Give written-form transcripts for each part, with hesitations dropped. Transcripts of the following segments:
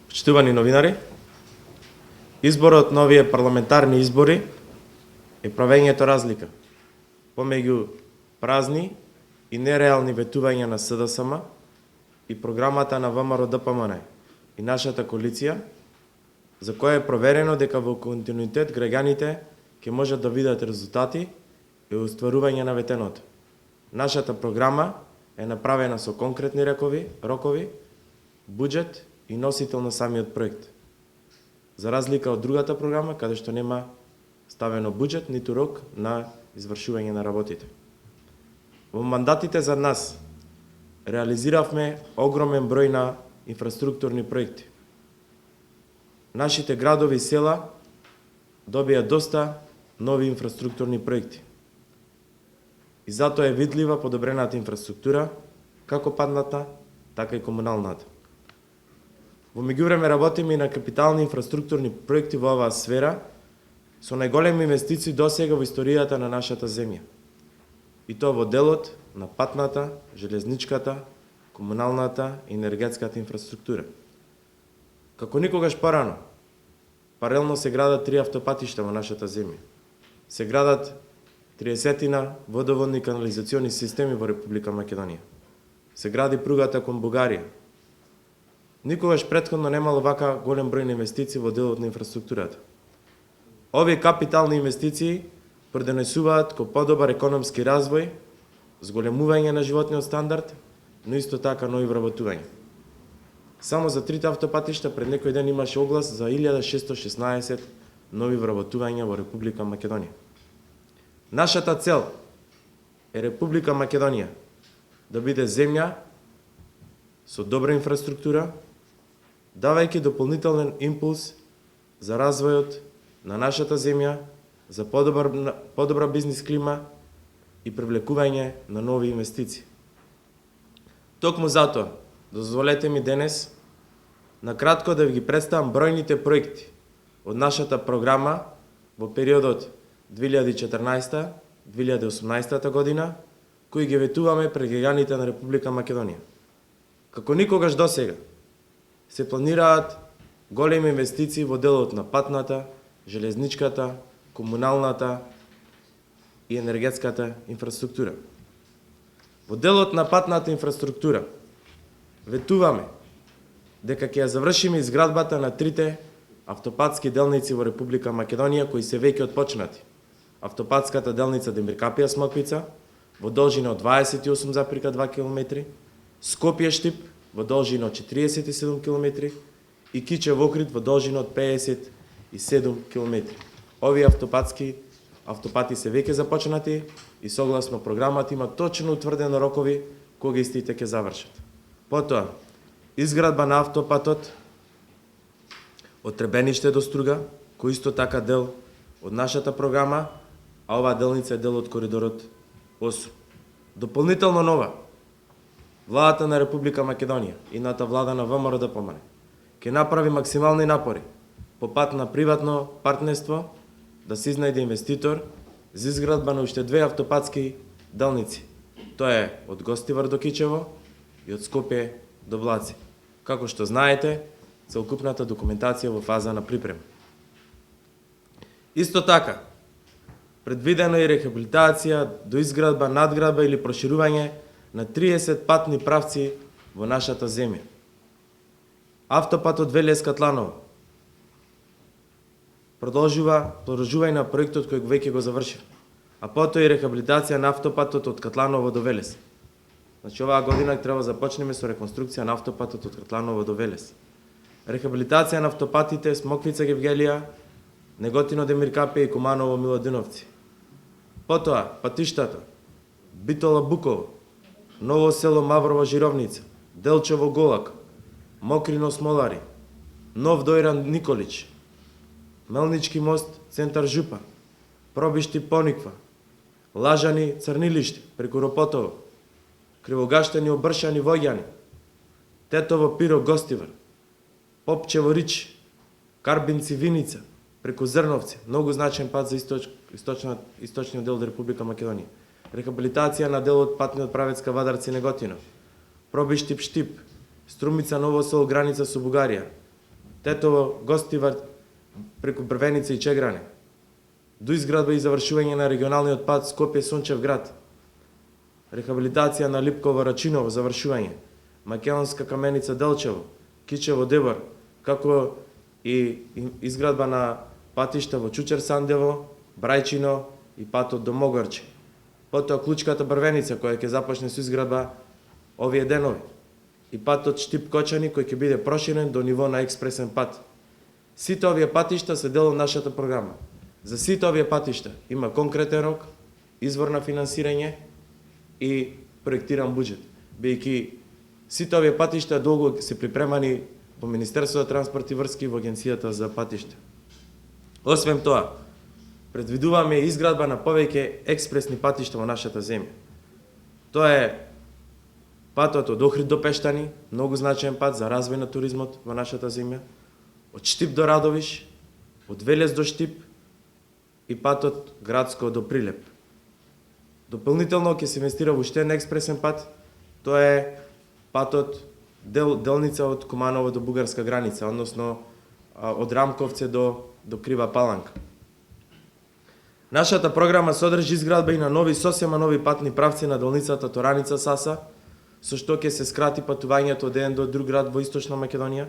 Почитувани новинари, изборот на овие парламентарни избори е правењето разлика помеѓу празни и нереални ветувања на СДСМ и програмата на ВМРО-ДПМН и нашата коалиција, за која е проверено дека во континуитет граѓаните ќе можат да видат резултати и остварување на ветеното. Нашата програма е направена со конкретни рокови, буџет и носител на самиот проект. За разлика од другата програма, каде што нема ставено буџет, ниту рок на извршување на работите. Во мандатите за нас реализиравме огромен број на инфраструктурни проекти. Нашите градови и села добија доста нови инфраструктурни проекти. И затоа е видлива подобрената инфраструктура, како падната, така и комуналната. Во меѓувреме работиме и на капитални инфраструктурни проекти во оваа сфера, со најголеми инвестиции досега во историјата на нашата земја. И тоа во делот на патната, железничката, комуналната и енергетската инфраструктура. Како никогаш порано, паралелно се градат 3 автопатишта во нашата земја. Се градат 30 водоводни канализациони системи во Република Македонија. Се гради пругата кон Бугарија. Никогаш претходно немало вака голем број на инвестиции во делот на инфраструктурата. Овие капитални инвестиции продонесуваат ко подобар економски развој, зголемување на животниот стандард, но исто така нови вработувања. Само за 3 автопатишта пред некој ден имаше оглас за 1616 нови вработувања во Република Македонија. Нашата цел е Република Македонија да биде земја со добра инфраструктура, давајќи дополнителен импулс за развојот на нашата земја, за подобра бизнис клима и привлекување на нови инвестиции. Токму затоа, дозволете ми денес накратко да ви ги представам бројните проекти од нашата програма во периодот 2014-2018 година, кои ги ветуваме пред граѓаните на Република Македонија. Како никогаш досега се планираат големи инвестиции во делот на патната, железничката, комуналната и енергетската инфраструктура. Во делот на патната инфраструктура ветуваме дека ќе ја завршиме изградбата на 3 автопатски делници во Република Македонија кои се веќе отпочнати. Автопатската делница Демир Капија Смоквица во должина од 28,2 км, Скопје Штип во должина од 47 км и Кичев Охрид во должина од 57 км. Овие автопати се веќе започнати и согласно програмата има точно утврдено рокови кога истите ќе завршат. Потоа, изградба на автопатот од Требениште до Струга, кој исто така дел од нашата програма, а оваа делница е дел од коридорот 8. Дополнително нова, владата на Република Македонија, ината влада на ВМРО-ДПМН, ќе направи максимални напори по пат на приватно партнерство да се изнајде инвеститор за изградба на уште 2 автопатски делници. Тоа е од Гостивар до Кичево и од Скопје до Влаци. Како што знаете, целокупната документација во фаза на припрема. Исто така, предвидено е рехабилитација, доизградба, надградба или проширување на 30 патни правци во нашата земја. Автопатот Велес-Катланово продолжување на проектот кој веќе го завршив, а потоа и рехабилитација на автопатот од Катланово до Велес. Значи, оваа година треба започнеме со реконструкција на автопатот од Катланово до Велес. Рехабилитација на автопатите Смоквица Гевгелија, Неготино Демир Капија и Куманово Милодиновци. Потоа, патиштата Битола Буково, Ново село Маврова Жировница, Делчево Голак, Мокрино Смолари, Нов Дојран Николич, Мелнички мост Центар Жупа, Пробишти Пониква, Лажани Црнилишти преку Ропотово, Кривогаштани Обршани Воѓани, Тетово Пиро Гостивар, Попчево Рич, Карбинци Виница преку Зрновци, многу значен пат за источниот дел од Република Македонија. Рехабилитација на делот патниот правецка Вадарци Неготино, Пробишти Штип, Струмица Ново село граница со Бугарија, Тетово, Гостивар, преку Брвеница и Чегране. До изградба и завршување на регионалниот пат Скопје Сончев град. Рехабилитација на Липково Рачиново завршување. Македонска каменица Делчево, Кичево Дебар, како и изградба на патишта во Чучер Сандево, Брајчино и патот до Могарче. Потоа Клучката Брвеница која ќе започне со изградба овие денови. И патот Штип Кочани кој ќе биде проширен до ниво на експресен пат. Сите овие патишта се дел од нашата програма. За сите овие патишта има конкретен рок, извор на финансирање и проектиран буџет. Бидејќи сите овие патишта долго се припремани по Министерството за транспорт и врски во Агенцијата за патишта. Освен тоа, предвидуваме изградба на повеќе експресни патишта во нашата земја. Тоа е патот од Охрид до Пештани, многу значаен пат за развој на туризмот во нашата земја, од Штип до Радовиш, од Велес до Штип и патот Градско до Прилеп. Дополнително ќе се инвестира во уште еден експресен пат, тоа е патот делница од Куманово до бугарска граница, односно од Рамковце до Крива Паланка. Нашата програма содржи изградба и на сосема нови патни правци на делницата Тораница-Саса, со што ќе се скрати патувањето од еден до друг град во Источна Македонија,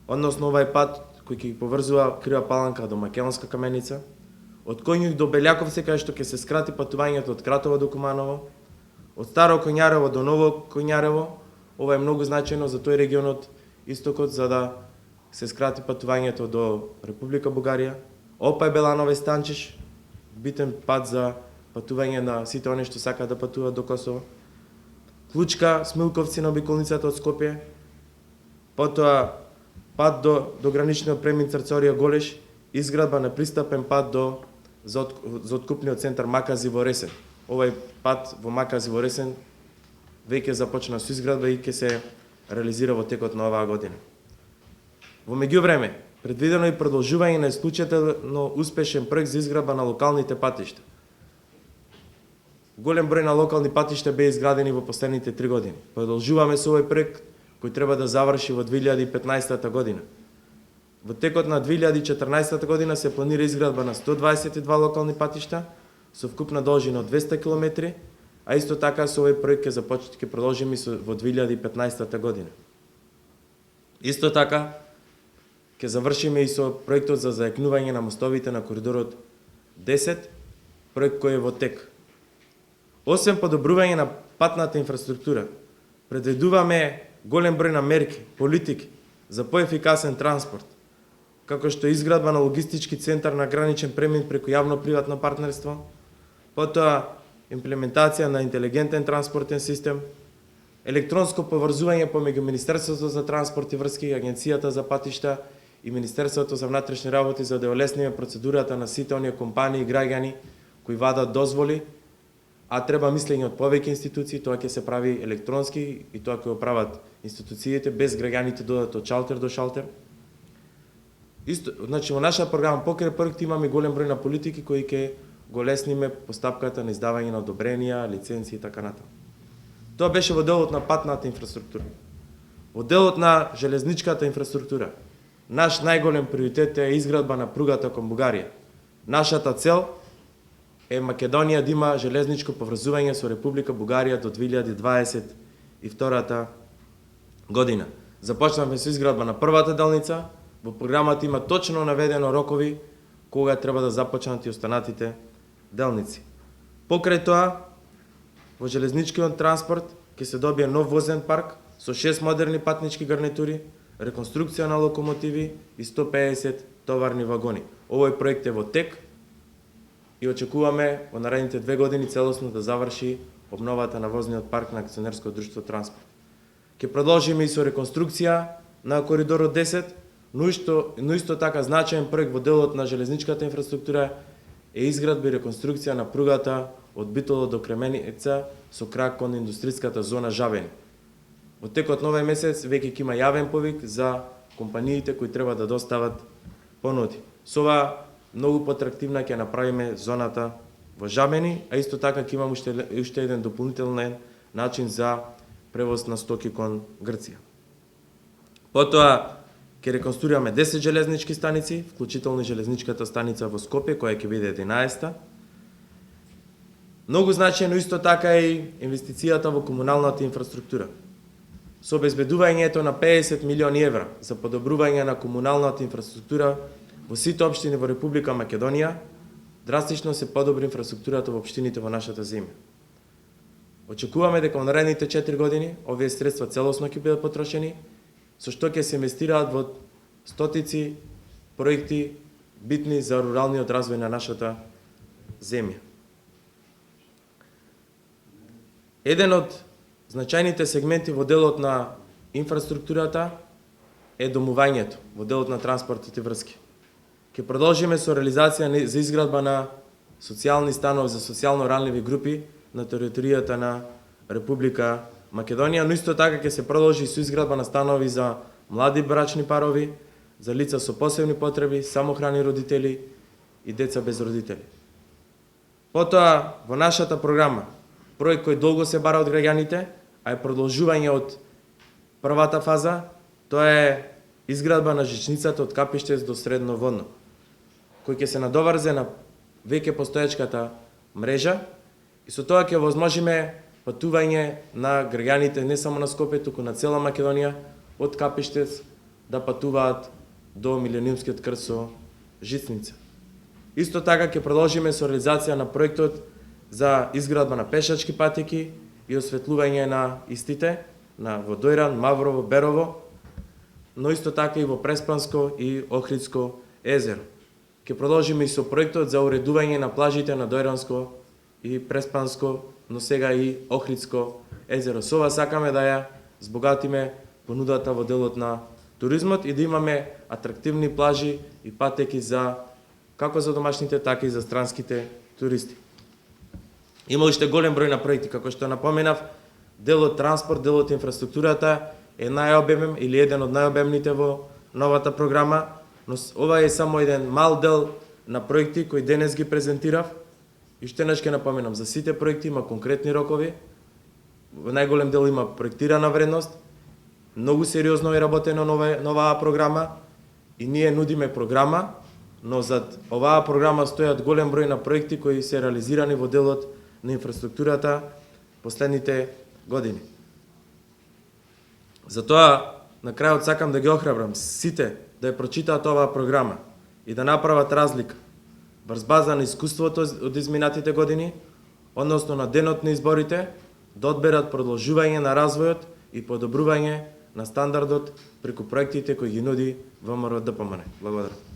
односно овај пат кој ќе поврзува Крива Паланка до Македонска каменица, од Коњук до Белјаковце, кај што ќе се скрати патувањето од Кратово до Куманово, од Старо Коњарево до Ново Коњарево. Ова е многу значајно за тој регион од Истокот, за да се скрати патувањето до Република Бугарија. Опај Беланове Станчиш, битен пат за патување на сите оние што сакаат да патуваат до Косово. Клучка, Смилковци на обиколницата од Скопје. Потоа пат до граничниот премин Црцорија Голеш, изградба на пристапен пат за откупниот центар Макази во Ресен. Овај пат во Макази во Ресен веќе започна со изградба и ќе се реализира во текот на оваа година. Во меѓувреме, предвидено и продолжување на исклучително успешен проект за изградба на локалните патишта. Голем број на локални патишта беа изградени во последните 3 години. Продолжуваме со овој проект кој треба да заврши во 2015 година. Во текот на 2014 година се планира изградба на 122 локални патишта со вкупна должина од 200 км, а исто така со овој проект ќе продолжиме во 2015 година. Исто така ќе завршиме и со проектот за зајакнување на мостовите на коридорот 10, проект кој е во тек. Освен подобрување на патната инфраструктура, предвидуваме голем број на мерки, политики за поефикасен транспорт, како што е изградба на логистички центар на граничен премин преку јавно-приватно партнерство, потоа имплементација на интелигентен транспортен систем, електронско поврзување помеѓу Министерството за транспорт и врски, Агенцијата за патишта и Министерството за внатрешни работи за да олесниме процедурата на сите оние компании и граѓани кои вадат дозволи, а треба мислење од повеќе институции, тоа ќе се прави електронски и тоа ќе го прават институциите без граѓаните додат од шалтер до шалтер. Исто, значи во нашата програма покрај проекти имаме голем број на политики кои ќе го лесниме постапката на издавање на одобренија, лиценци и така натаму. Тоа беше во делот на патната инфраструктура. Во делот на железничката инфраструктура, наш најголем приоритет е изградба на пругата кон Бугарија. Нашата цел е Македонија да има железничко поврзување со Република Бугарија до 2022 година. Започнавме со изградба на првата делница, во програмата има точно наведено рокови кога треба да започнат и останатите делници. Покрај тоа, во железничкиот транспорт ќе се добие нов возен парк со 6 модерни патнички гарнитури, реконструкција на локомотиви и 150 товарни вагони. Овој проект е во тек и очекуваме во наредните 2 години целосно да заврши обновата на возниот парк на акционерско друштво Транспорт. Ќе продолжиме и со реконструкција на коридорот 10, но исто така значаен проект во делот на железничката инфраструктура е изградба и реконструкција на пругата од Битоло до Кременица со крак кон индустриската зона Жабени. Во текот на овој месец веќе ќе има јавен повик за компаниите кои треба да достават понуди. Со ова многу поатрактивна ќе направиме зоната во Жабени, а исто така ќе имаме уште еден дополнителен начин за превоз на стоки кон Грција. Потоа Ќе реконструираме 10 железнички станици, вклучително и железничката станица во Скопје, која ќе биде 11-та. Многу значајно исто така и инвестицијата во комуналната инфраструктура. Со обезбедувањето на 50 милиони евра за подобрување на комуналната инфраструктура во сите општини во Република Македонија, драстично се подобри инфраструктурата во општините во нашата земја. Очекуваме дека во наредните 4 години овие средства целосно ќе бидат потрошени, со што ќе се инвестираат во стотици проекти битни за руралниот развој на нашата земја. Еден од значајните сегменти во делот на инфраструктурата е домувањето, во делот на транспортот и врски. Ќе продолжиме со реализација за изградба на социјални станови за социјално ранливи групи на територијата на Република Македонија, но исто така ќе се продолжи со изградба на станови за млади брачни парови, за лица со посебни потреби, самохрани родители и деца без родители. Потоа, во нашата програма, проект кој долго се бара од граѓаните, а е продолжување од првата фаза, тоа е изградба на жичницата од Капиштец до Средно Водно, кој ќе се надоврзе на веќе постоечката мрежа и со тоа ќе возможиме патување на граѓаните не само на Скопје, туку на цела Македонија, од Капиштец да патуваат до Милениумскиот крст со жицница. Исто така ќе продолжиме со реализација на проектот за изградба на пешачки патеки и осветлување на истите на Водојран, Маврово, Берово, но исто така и во Преспанско и Охридско езеро. Ќе продолжиме и со проектот за уредување на плажите на Дојранско и Преспанско, но сега и Охридско езеро. Со ова сакаме да ја збогатиме понудата во делот на туризмот и да имаме атрактивни плажи и патеки за како за домашните, така и за странските туристи. Има уште голем број на проекти, како што напоменав, делот транспорт, делот инфраструктурата е најобемен или еден од најобемните во новата програма, но ова е само еден мал дел на проекти кои денес ги презентирав. И уште еднаш ќе напоменам, за сите проекти има конкретни рокови, во најголем дел има проектирана вредност, многу сериозно е работено новаа програма и ние нудиме програма, но зад оваа програма стојат голем број на проекти кои се реализирани во делот на инфраструктурата последните години. Затоа, на крајот сакам да ги охрабрам сите да ја прочитаат оваа програма и да направат разлика врз база на искуството од изминатите години, односно на денот на изборите, да одберат продолжување на развојот и подобрување на стандардот преку проектите кои ги нуди ВМРО ДПМН. Благодарам.